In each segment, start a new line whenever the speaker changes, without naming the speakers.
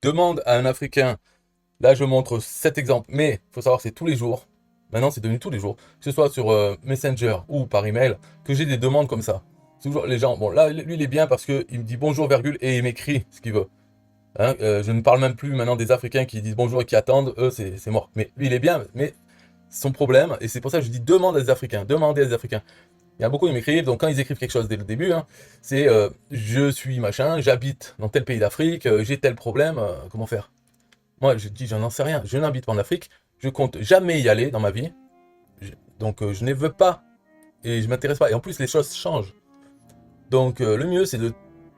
Demande à un Africain. Là, je montre cet exemple, mais il faut savoir que c'est tous les jours. Maintenant, c'est devenu tous les jours, que ce soit sur Messenger ou par email, que j'ai des demandes comme ça. Toujours les gens. Bon, là, lui, il est bien parce que il me dit bonjour, virgule, et il m'écrit ce qu'il veut. Hein, je ne parle même plus maintenant des Africains qui disent bonjour et qui attendent. Eux, c'est mort. Mais lui, il est bien, mais son problème, et c'est pour ça que je dis demande à des Africains, demandez à des Africains. Il y a beaucoup qui m'écrivent, donc quand ils écrivent quelque chose dès le début, hein, c'est je suis machin, j'habite dans tel pays d'Afrique, j'ai tel problème, comment faire? Moi, je dis, j'en sais rien, je n'habite pas en Afrique, je compte jamais y aller dans ma vie, donc je ne veux pas, et je m'intéresse pas. Et en plus, les choses changent. Donc le mieux, c'est de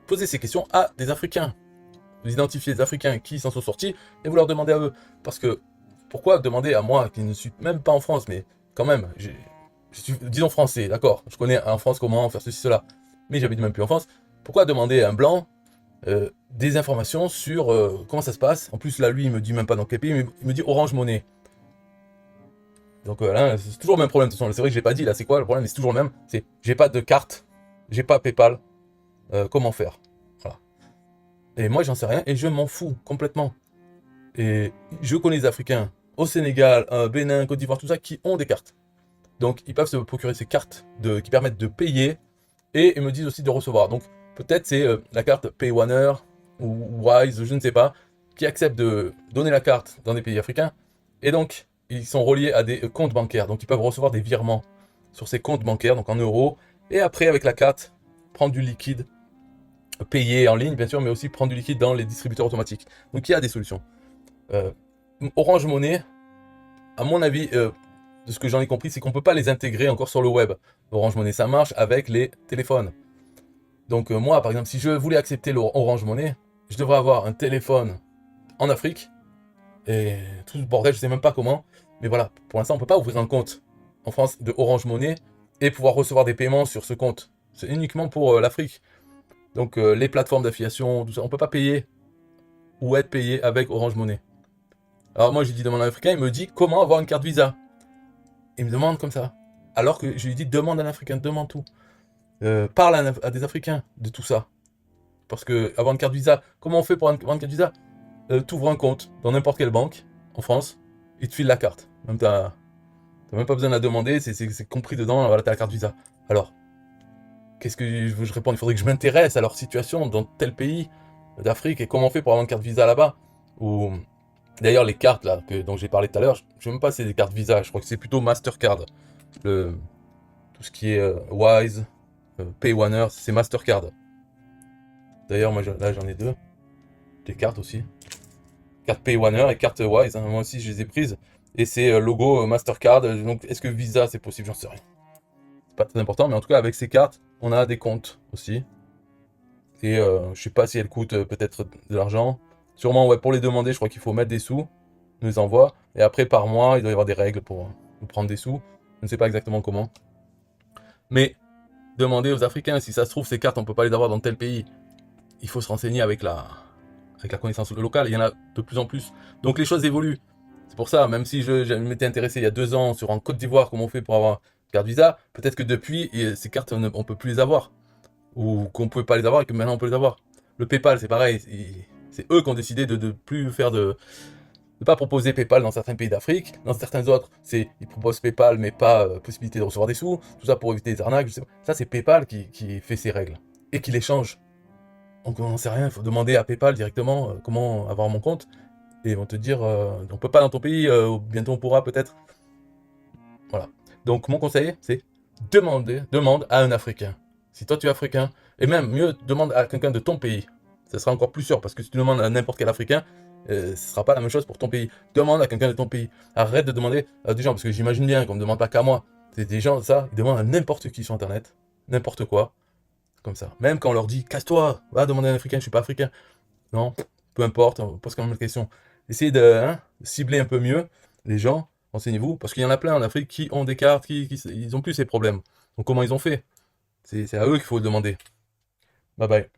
poser ces questions à des Africains. Vous identifiez des Africains qui s'en sont sortis, et vous leur demandez à eux. Parce que, pourquoi demander à moi, qui ne suis même pas en France, mais quand même, je suis, disons français, d'accord, je connais en France comment faire ceci, cela, mais j'habite même plus en France, pourquoi demander à un blanc des informations sur comment ça se passe? En plus, là, lui, il me dit même pas dans quel pays, mais il me dit Orange Monnaie. Donc là, c'est toujours le même problème. De toute façon, c'est vrai que je l'ai pas dit. Là, c'est quoi le problème? C'est toujours le même. C'est j'ai pas de carte, j'ai pas PayPal. Comment faire? Voilà. Et moi, j'en sais rien et je m'en fous complètement. Et je connais des Africains au Sénégal, Bénin, Côte d'Ivoire, tout ça, qui ont des cartes. Donc, ils peuvent se procurer ces cartes qui permettent de payer et ils me disent aussi de recevoir. Donc, peut-être c'est la carte PayOneer ou Wise, je ne sais pas, qui accepte de donner la carte dans des pays africains. Et donc, ils sont reliés à des comptes bancaires. Donc, ils peuvent recevoir des virements sur ces comptes bancaires, donc en euros. Et après, avec la carte, prendre du liquide, payer en ligne, bien sûr, mais aussi prendre du liquide dans les distributeurs automatiques. Donc, il y a des solutions. Euh, Orange Money, à mon avis, de ce que j'en ai compris, c'est qu'on ne peut pas les intégrer encore sur le web. Orange Money, ça marche avec les téléphones. Donc moi, par exemple, si je voulais accepter l'Orange Money, je devrais avoir un téléphone en Afrique, et tout ce bordel, je sais même pas comment, mais voilà, pour l'instant, on peut pas ouvrir un compte en France de Orange Money et pouvoir recevoir des paiements sur ce compte. C'est uniquement pour l'Afrique. Donc les plateformes d'affiliation, tout ça, on peut pas payer ou être payé avec Orange Money. Alors moi, j'ai dit demande à un Africain, il me dit comment avoir une carte Visa. Il me demande comme ça. Alors que je lui dis demande à un Africain, demande tout. Parle à des Africains de tout ça. Parce que avoir une carte Visa, comment on fait pour avoir une carte Visa? T'ouvres un compte dans n'importe quelle banque en France, ils te filent la carte. Même t'as même pas besoin de la demander, c'est compris dedans, voilà, t'as la carte Visa. Alors, qu'est-ce que je réponds? Il faudrait que je m'intéresse à leur situation dans tel pays d'Afrique et comment on fait pour avoir une carte Visa là-bas. Ou d'ailleurs les cartes là dont j'ai parlé tout à l'heure, je sais même pas si c'est des cartes Visa, je crois que c'est plutôt Mastercard. Le, tout ce qui est Wise, PayOneer, c'est Mastercard. D'ailleurs, moi là j'en ai deux, des cartes aussi. Carte PayOneer et carte Wise, hein. Moi aussi je les ai prises. Et c'est logo Mastercard. Donc est-ce que Visa c'est possible? J'en sais rien. C'est pas très important, mais en tout cas avec ces cartes, on a des comptes aussi. Et je sais pas si elles coûtent peut-être de l'argent. Sûrement, ouais, pour les demander, je crois qu'il faut mettre des sous, nous les envoie. Et après, par mois, il doit y avoir des règles pour prendre des sous. Je ne sais pas exactement comment. Mais demander aux Africains, si ça se trouve, ces cartes, on peut pas les avoir dans tel pays. Il faut se renseigner avec la connaissance locale. Il y en a de plus en plus. Donc les choses évoluent. C'est pour ça, même si je m'étais intéressé il y a 2 ans sur en Côte d'Ivoire, comment on fait pour avoir une carte Visa, peut-être que depuis, ces cartes, on ne peut plus les avoir. Ou qu'on ne pouvait pas les avoir et que maintenant on peut les avoir. Le PayPal, c'est pareil. C'est eux qui ont décidé de plus faire de pas proposer PayPal dans certains pays d'Afrique. Dans certains autres, ils proposent PayPal mais pas possibilité de recevoir des sous. Tout ça pour éviter des arnaques. Je sais pas. Ça, c'est PayPal qui fait ces règles et qui les change. Donc on n'en sait rien. Il faut demander à PayPal directement comment avoir mon compte et ils vont te dire on peut pas dans ton pays. Bientôt on pourra peut-être. Voilà. Donc mon conseil, c'est demande à un Africain. Si toi tu es africain, et même mieux, demande à quelqu'un de ton pays. Ce sera encore plus sûr, parce que si tu demandes à n'importe quel Africain, ce sera pas la même chose pour ton pays. Demande à quelqu'un de ton pays. Arrête de demander à des gens, parce que j'imagine bien qu'on ne demande pas qu'à moi. C'est des gens, ça, ils demandent à n'importe qui sur Internet, n'importe quoi, comme ça. Même quand on leur dit, casse-toi, va demander à un Africain, je suis pas africain. Non, peu importe, on pose quand même la question. Essayez de cibler un peu mieux les gens, renseignez-vous, parce qu'il y en a plein en Afrique qui ont des cartes, ils ont plus ces problèmes. Donc comment ils ont fait? C'est à eux qu'il faut le demander. Bye bye.